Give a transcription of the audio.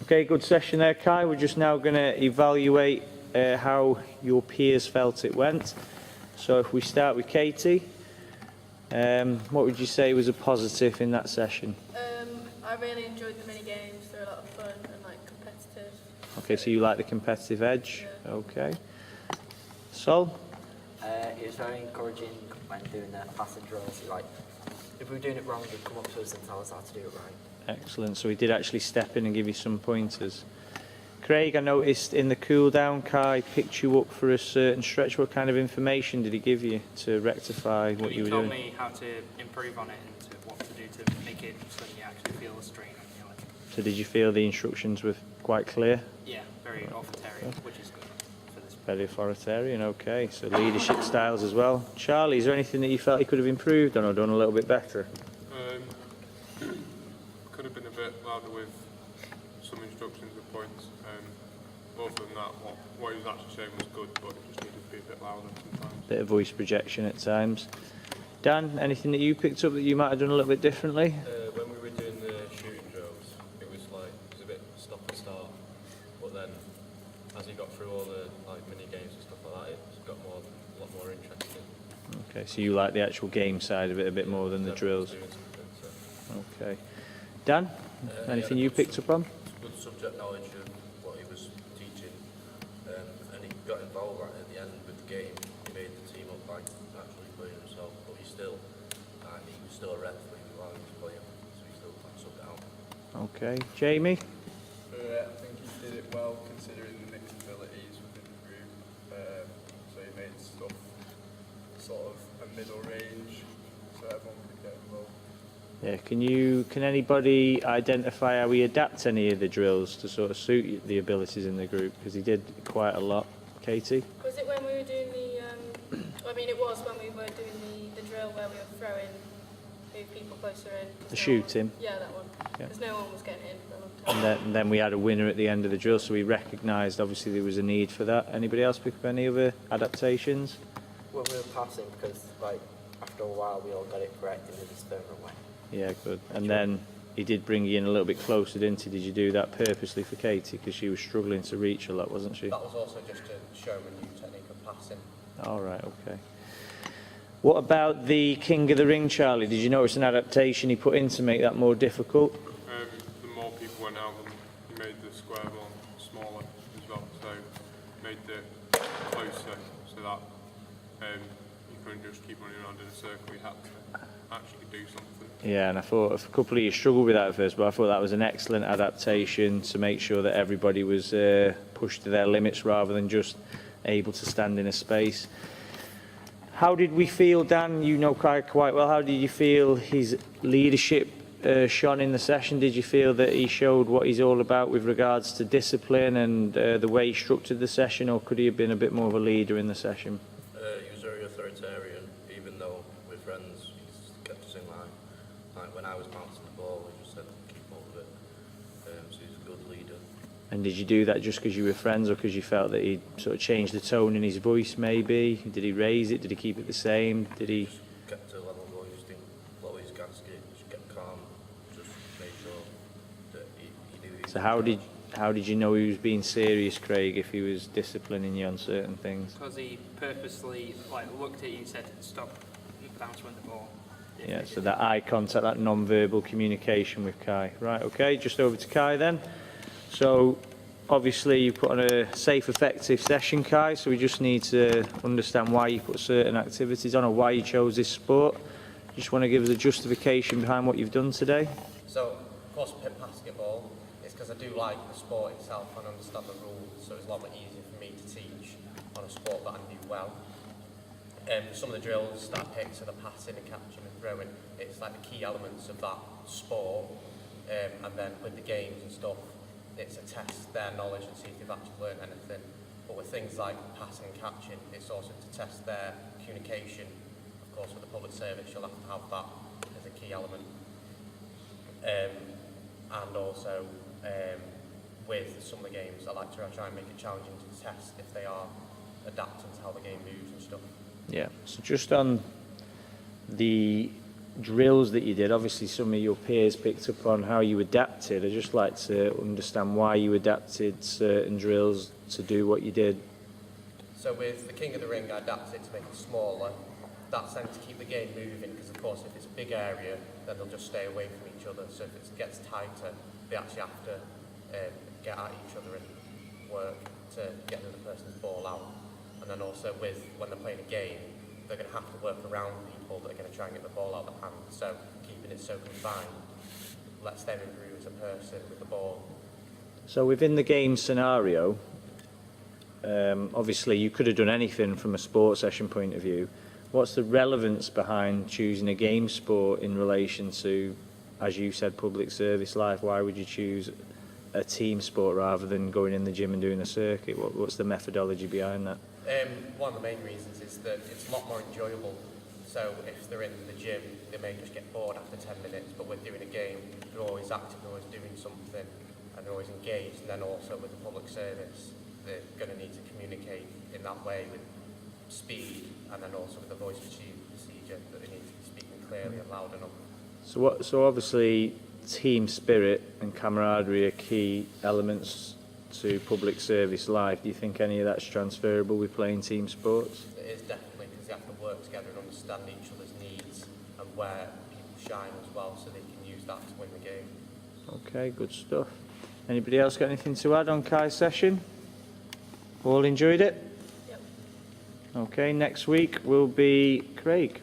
Okay, good session there, Kai. We're just now going to evaluate how your peers felt it went. So if we start with Katie, what would you say was a positive in that session? I really enjoyed the mini games. They're a lot of fun and competitive. Okay, so you like the competitive edge. Yeah. Okay. Sol? It was very encouraging when doing the passing drills. If we were doing it wrong, he'd come up to us and tell us how to do it right. Excellent. So he did actually step in and give you some pointers. Craig, I noticed in the cool down, Kai picked you up for a certain stretch. What kind of information did he give you to rectify what you were doing? He told me how to improve on it and what to do to make it so that you actually feel the strain on your leg. So did you feel the instructions were quite clear? Yeah, very authoritarian, which is good for this. Very authoritarian, okay. So leadership styles as well. Charlie, is there anything that you felt you could have improved on or done a little bit better? Could have been a bit louder with some instructions and points. Other than that, what he was actually saying was good, but it just needed to be a bit louder sometimes. Bit of voice projection at times. Dan, anything that you picked up that you might have done a little bit differently? When we were doing the shooting drills, it was a bit stop and start, but then as he got through all the mini games and stuff like that, it got a lot more interesting. Okay, so you like the actual game side of it a bit more than the drills. Okay. Dan, anything you picked up on? Good subject knowledge of what he was teaching, and he got involved right at the end with the game. He made the team up actually playing himself, but he was still a referee while he was playing, so he still subbed it out. Okay. Jamie? I think he did it well considering the mixed abilities within the group. So he made stuff sort of a middle range so everyone could get involved. Yeah, can anybody identify how he adapts any of the drills to sort of suit the abilities in the group? Because he did quite a lot. Katie? Was it when we were doing it was when we were doing the drill where we were throwing people closer in. The shooting? Yeah, that one. Yeah. Because no one was getting in for a long time. And then we had a winner at the end of the drill, so we recognised obviously there was a need for that. Anybody else pick up any other adaptations? When we were passing, because after a while we all got it correct and we just further away. Yeah, good. And then he did bring you in a little bit closer, didn't he? Did you do that purposely for Katie? Because she was struggling to reach a lot, wasn't she? That was also just to show him a new technique of passing. All right, okay. What about the King of the Ring, Charlie? Did you notice an adaptation he put in to make that more difficult? The more people went out, he made the square one smaller as well, so made it closer so that you couldn't just keep running around in a circle, you had to actually do something. Yeah, and I thought a couple of you struggled with that at first, but I thought that was an excellent adaptation to make sure that everybody was pushed to their limits rather than just able to stand in a space. How did we feel, Dan? You know Kai quite well. How did you feel his leadership shone in the session? Did you feel that he showed what he's all about with regards to discipline and the way he structured the session, or could he have been a bit more of a leader in the session? He was very authoritarian, even though we're friends, he's kept us in line. When I was bouncing the ball, he just said, keep hold of it. So he's a good leader. And did you do that just because you were friends or because you felt that he'd sort of changed the tone in his voice maybe? Did he raise it? Did he keep it the same? Did he? Just kept it a level voice, didn't blow his gasket, just kept calm, just made sure that he knew he was. So how did you know he was being serious, Craig, if he was disciplining you on certain things? Because he purposely looked at you and said, stop, bounce with the ball. Yeah, so that eye contact, that non-verbal communication with Kai. Right, okay, just over to Kai then. So obviously you put on a safe, effective session, Kai, so we just need to understand why you put certain activities on or why you chose this sport. Just want to give us a justification behind what you've done today. So, of course, basketball is because I do like the sport itself and understand the rules, so it's a lot more easier for me to teach on a sport that I do well. Some of the drills that I picked, so the passing and catching and throwing, it's like the key elements of that sport. And then with the games and stuff, it's to test their knowledge and see if they've actually learned anything. But with things like passing and catching, it's also to test their communication. Of course, with the public service, you'll have to have that as a key element. And also, with some of the games, I like to try and make it challenging to test if they are adapting to how the game moves and stuff. Yeah, so just on the drills that you did, obviously some of your peers picked up on how you adapted. I'd just like to understand why you adapted certain drills to do what you did. So with the King of the Ring, I adapted to make it smaller. That's then to keep the game moving, because of course if it's a big area, then they'll just stay away from each other. So if it gets tighter, they actually have to get at each other and work to get the other person's ball out. And then also when they're playing a game, they're going to have to work around people that are going to try and get the ball out of their hand. So keeping it so confined lets them improve as a person with the ball. So within the game scenario, obviously you could have done anything from a sports session point of view. What's the relevance behind choosing a game sport in relation to, as you said, public service life? Why would you choose a team sport rather than going in the gym and doing a circuit? What's the methodology behind that? One of the main reasons is that it's a lot more enjoyable. So if they're in the gym, they may just get bored after 10 minutes, but with doing a game, they're always active, they're always doing something, and they're always engaged. And then also with the public service, they're going to need to communicate in that way with speed, and then also with the voice procedure, that they need to be speaking clearly and loud enough. So obviously team spirit and camaraderie are key elements to public service life. Do you think any of that's transferable with playing team sports? It is definitely, because they have to work together and understand each other's needs and where people shine as well, so they can use that to win the game. Okay, good stuff. Anybody else got anything to add on Kai's session? All enjoyed it? Yep. Okay, next week will be Craig.